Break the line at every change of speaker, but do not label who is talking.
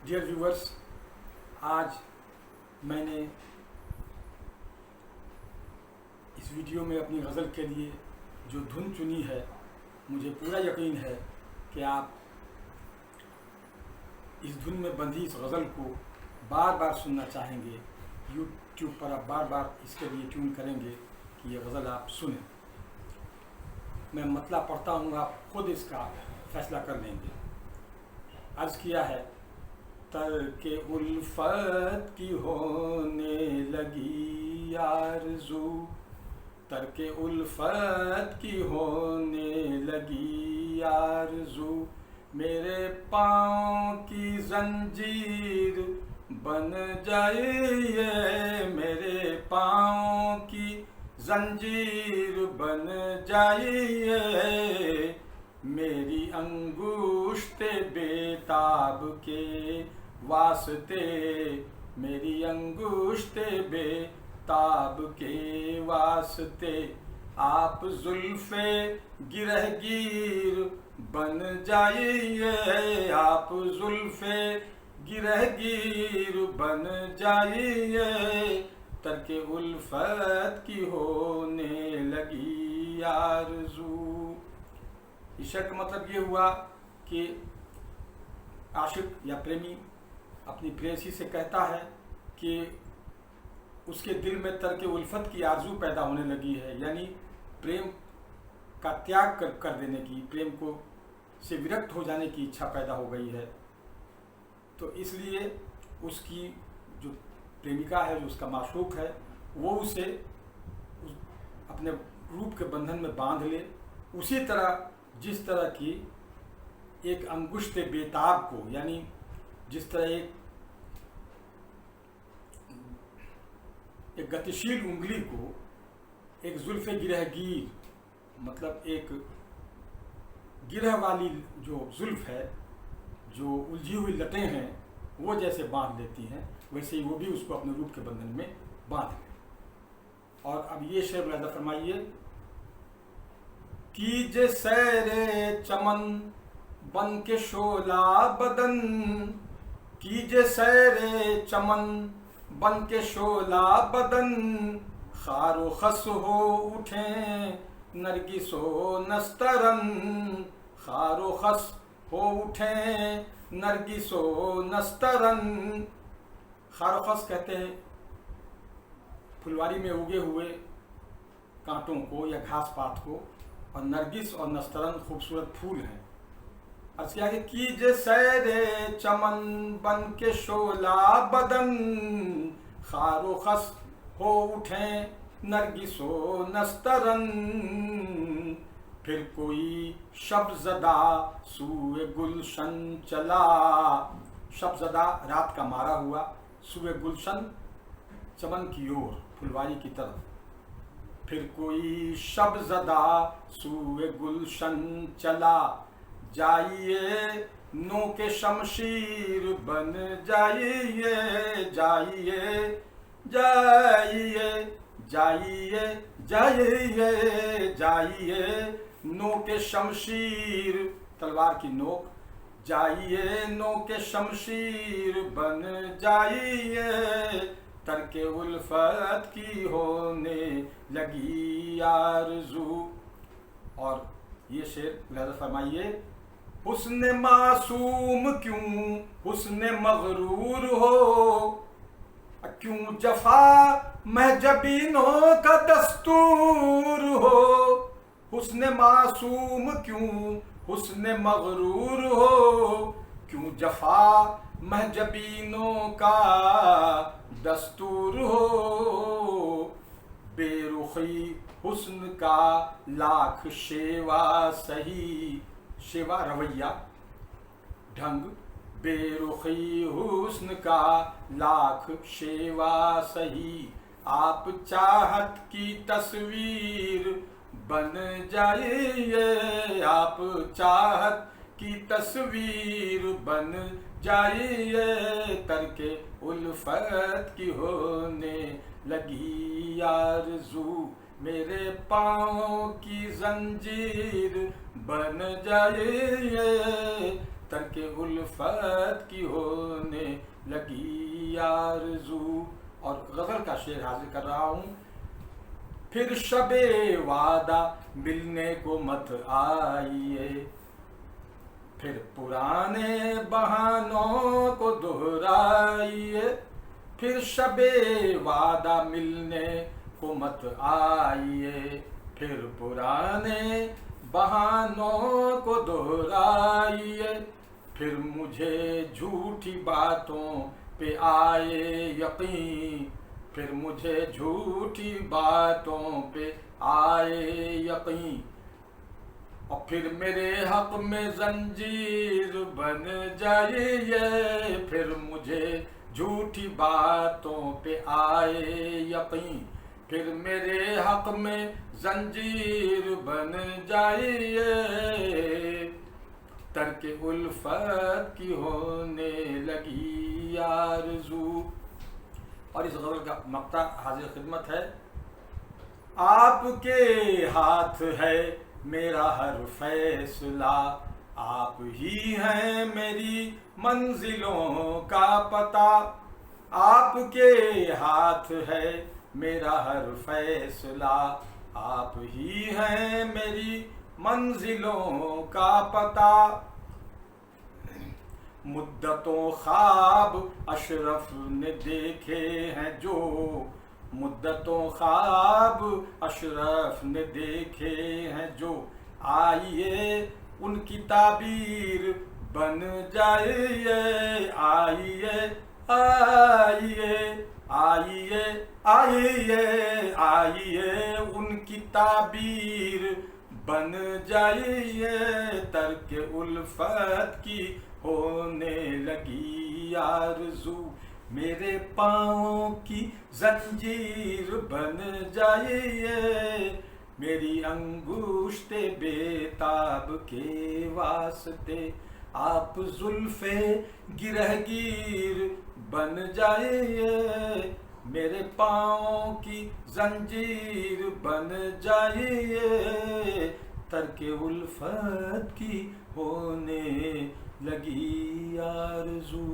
Dear viewers, आज मैंने इस वीडियो में अपनी गज़ल के लिए जो धुन चुनी है, मुझे पूरा यकीन है कि आप इस धुन में बंधी इस गज़ल को बार बार सुनना चाहेंगे। यूट्यूब पर आप बार बार इसके लिए ट्यून करेंगे कि ये गज़ल आप सुनें। मैं मतलब पढ़ता हूँ, आप खुद इसका फैसला कर लेंगे। अर्ज़ किया है, तर्के उल्फत की होने लगी आरज़ू, तर्के उल्फत की होने लगी आरज़ू, मेरे पाँव की जंजीर बन जाइए, मेरे पाँव की जंजीर बन जाइए, मेरी अंगूष्ठे बेताब के वास्ते, मेरी अंगूष्ठे बेताब के वास्ते, आप जुल्फे गिरहगीर बन जाइए, आप जुल्फे गिरहगीर बन जाइए, तर्के उल्फत की होने लगी आरज़ू। इस शेर का मतलब ये हुआ कि आशिक या प्रेमी अपनी प्रेयसी से कहता है कि उसके दिल में तर्के उल्फत की आरज़ू पैदा होने लगी है, यानी प्रेम का त्याग कर देने की, प्रेम को से विरक्त हो जाने की इच्छा पैदा हो गई है। तो इसलिए उसकी जो प्रेमिका है, जो उसका माशूक है, वो उसे अपने रूप के बंधन में बांध ले, उसी तरह जिस तरह की एक अंगुष्ठ बेताब को, यानी जिस तरह एक गतिशील उंगली को एक जुल्फ़े गिरहगीर, मतलब एक गिरह वाली जो जुल्फ़ है, जो उलझी हुई लटें हैं, वो जैसे बांध लेती हैं, वैसे ही वो भी उसको अपने रूप के बंधन में बांध लें। और अब ये शेर मुलाहिज़ा फरमाइए, कीजे सैरे चमन बन के शोला बदन, कीजे सैरे चमन बन के शोला बदन, खारो खस हो उठे नरगिसो नस्तरन, खारो खस हो उठे नरगिसो नस्तरन। खारो खस कहते हैं फुलवारी में उगे हुए कांटों को या घास पात को, और नरगिस और नस्तरन खूबसूरत फूल हैं। अर्ज़ किया कि कीजे सैरे चमन बन के शोला बदन, खारो खस हो उठे नरगिसो नस्तरन, फिर कोई शब्ज़दा सूए गुलशन चला, शब्ज़दा रात का मारा हुआ, सूए गुलशन चमन की ओर, फुलवारी की तरफ, फिर कोई शब्ज़दा सूए गुलशन चला, जाइए नो के शमशीर बन जाइए, जाइए जाइए जाइए जाइए जाइए, नो के शमशीर, तलवार की नोक, जाइए नो के शमशीर बन जाइए, तर्के उल्फत की होने लगी आरज़ू। और ये शेर मुलाहिज़ा फरमाइए, हुस्न मासूम क्यों हुस्न मगरूर हो, क्यों जफा महजबीनों का दस्तूर हो, हुस्न मासूम क्यों हुस्न मगरूर हो, क्यों जफा महजबीनों का दस्तूर हो, बेरुखी हुस्न का लाख शेवा सही, शेवा रवैया ढंग, बेरुखी हुस्न का लाख शेवा सही, आप चाहत की तस्वीर बन जाइए, आप चाहत की तस्वीर बन जाइए, तर्के उल्फत की होने लगी आरज़ू, मेरे पाँव की जंजीर बन जाइए, तर्के उल्फत की होने लगी आरज़ू। और गज़ल का शेर हाजिर कर रहा हूँ। फिर शबे वादा मिलने को मत आइए, फिर पुराने बहानों को दोहराइए। फिर शबे वादा मिलने को मत आइए, फिर पुराने बहानों को दोहराइए। फिर मुझे झूठी बातों पे आए यकीन, फिर मुझे झूठी बातों पे आए यकीन। और फिर मेरे हक में जंजीर बन जाइए, फिर मुझे झूठी बातों पे आए यकीन। फिर मेरे हक में जंजीर बन जाइए, तर्के उल्फत की होने लगी आरज़ू। और इस गज़ल का मक्ता हाजिर खिदमत है। आपके हाथ है मेरा हर फैसला, आप ही हैं मेरी मंजिलों का पता। आपके हाथ है मेरा हर फैसला, आप ही हैं मेरी मंजिलों का पता। मुद्दतों ख्वाब अशरफ ने देखे हैं जो, मुद्दतों ख्वाब अशरफ ने देखे हैं जो। आइए उनकी ताबीर बन जाइए, आइए आइए आइए आइए आइए उनकी ताबीर बन जाइए, तर्के उल्फत की होने लगी आरज़ू। मेरे पाँवों की जंजीर बन जाइए, मेरी अंगूष्टे बेताब के वास्ते। आप जुल्फे गिरहगीर बन जाइए, मेरे पाँवों की जंजीर बन जाइए, तर्के उल्फत की होने लगी आरज़ू।